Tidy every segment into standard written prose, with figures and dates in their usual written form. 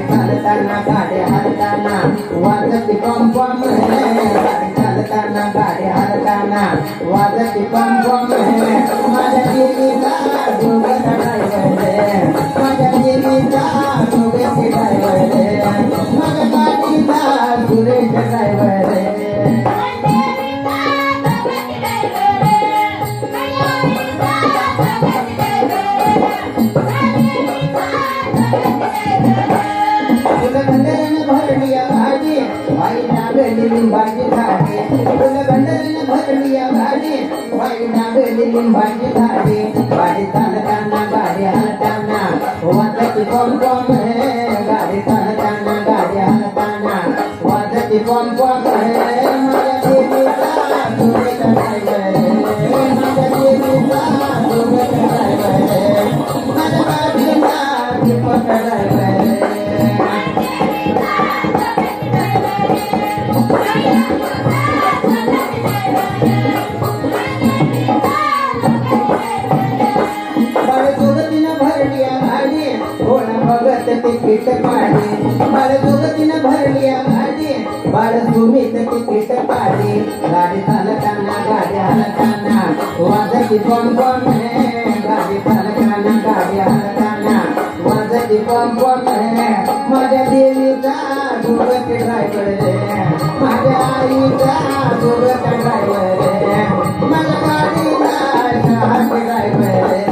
चालताना गाडी हलताना वाजती पम गाडी चालताना गाडी हलताना वाजती पम माझ्या दिलीचा जोगत ड्रायव्हर माझ्या दिलीचा जोगती ड्रायव्हर माझ्या गाडीचा सुरेश ड्रायव्हर लिंबाची झाडे फुल भंडारीने भरली गाडी वाई नागली लिंबाची झाडे गाडी चालताना गाडी हलताना वाजती पम गाडी चालताना गाडी हलताना वाजती पम माझ्या देवीचा सुरेश ड्रायव्हर माझ्या देवीचा सुरेश ड्रायव्हर माझ्या गाडीला दीपक ड्रायव्हर तिकीट काढे बाळ जोगतीनं भरली गाडी बाळ सुमित तिकीट काढे गाडी चालताना गाडी हलताना वाजती पम गाडी चालताना गाडी हलताना वाजती पम माझ्या देवीचा जोगत ड्रायव्हर माझ्या आईचा जोगत ड्रायव्हर माझ्या गाडीचा ड्रायव्हर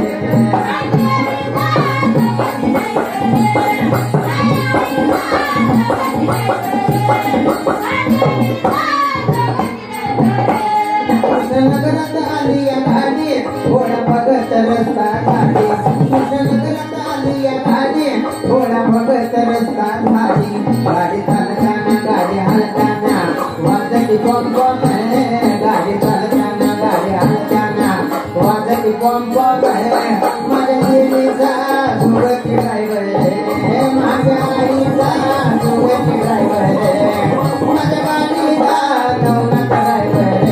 नगरात आली या गाडी घोडा बघत रस्ता झाली नगरात आली या गाडी घोडा बघत रस्ता झाली गाडी चालताना गाडी हलताना वाजती पम गाडी चालताना गाडी हलताना वाजती पम माझ्या देवीचा जोगती ड्रायव्हर माझ्या आईचा जोगती ड्रायव्हर माझ्या गाडीचा नवनाथ ड्रायव्हर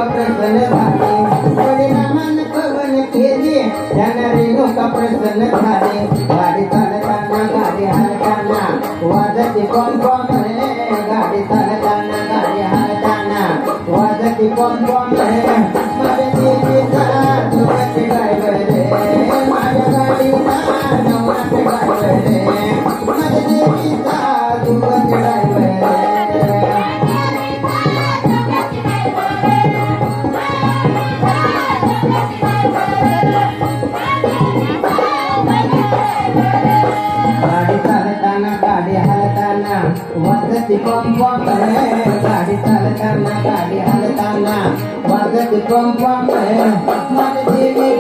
प्रसन्न झाले परिणामान कवन केले त्यांना रेणुका प्रसन्न झाले गाडी चालताना गाडी हलताना वाजती पम गाडी चालताना गाडी हलताना वाजती पम माझ्या देवीचा जोगती ड्रायव्हर माझ्या गाडीचा नवनाथ ड्रायव्हर माझ्या देवीचा जोगती ड्रायव्हर गाडी चालताना गाडी हलताना वाजती पम गाडी चालताना गाडी हलताना वाजती पम माझ्या देवी